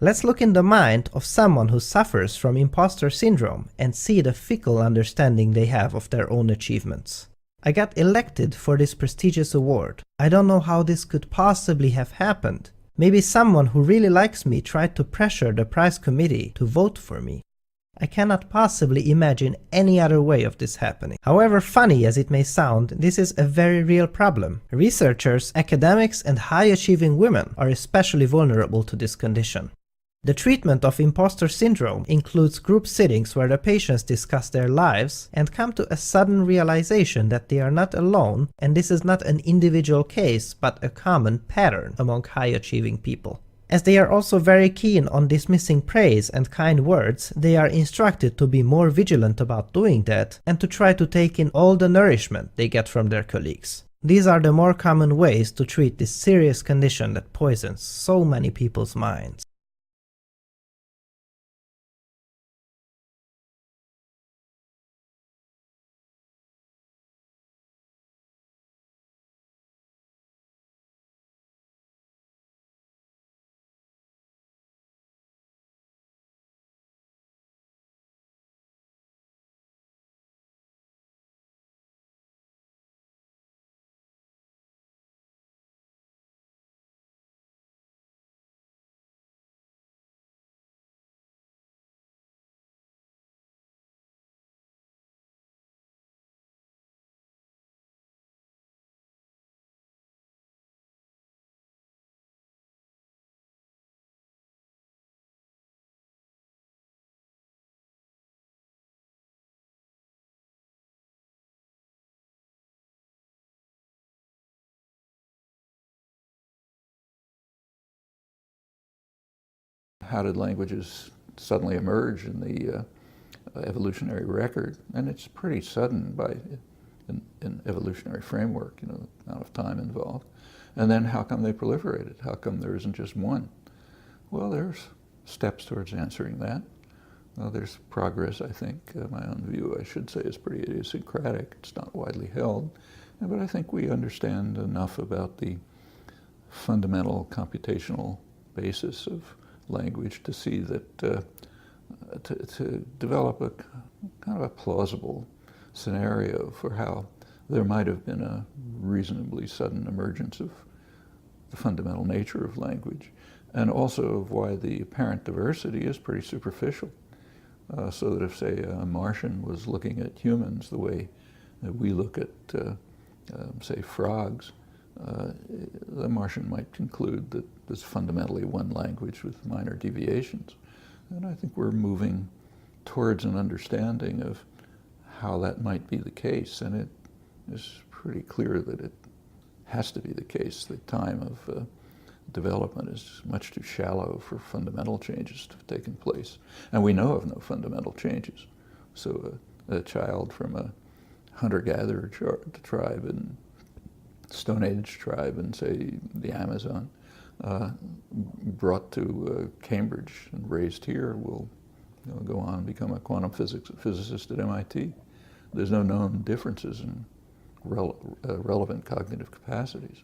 Let's look in the mind of someone who suffers from imposter syndrome and see the fickle understanding they have of their own achievements. I got elected for this prestigious award. I don't know how this could possibly have happened. Maybe someone who really likes me tried to pressure the prize committee to vote for me. I cannot possibly imagine any other way of this happening. However funny as it may sound, this is a very real problem. Researchers, academics, and high-achieving women are especially vulnerable to this condition. The treatment of imposter syndrome includes group sittings where the patients discuss their lives and come to a sudden realization that they are not alone, and this is not an individual case but a common pattern among high-achieving people. As they are also very keen on dismissing praise and kind words, they are instructed to be more vigilant about doing that and to try to take in all the nourishment they get from their colleagues. These are the more common ways to treat this serious condition that poisons so many people's minds. How did languages suddenly emerge in the evolutionary record? And it's pretty sudden by an evolutionary framework, the amount of time involved. And then how come they proliferated? How come there isn't just one? Well, there's steps towards answering that. Well, there's progress, I think. My own view, I should say, is pretty idiosyncratic. It's not widely held. But I think we understand enough about the fundamental computational basis of language to see that to develop a kind of a plausible scenario for how there might have been a reasonably sudden emergence of the fundamental nature of language, and also of why the apparent diversity is pretty superficial. So that if, say, a Martian was looking at humans the way that we look at, say, frogs, the Martian might conclude that there's fundamentally one language with minor deviations. And I think we're moving towards an understanding of how that might be the case, and it is pretty clear that it has to be the case. The time of development is much too shallow for fundamental changes to have taken place. And we know of no fundamental changes. So a child from a hunter-gatherer tribe and Stone Age tribe in, say, the Amazon, brought to Cambridge and raised here will go on and become a quantum physicist at MIT. There's no known differences in relevant cognitive capacities.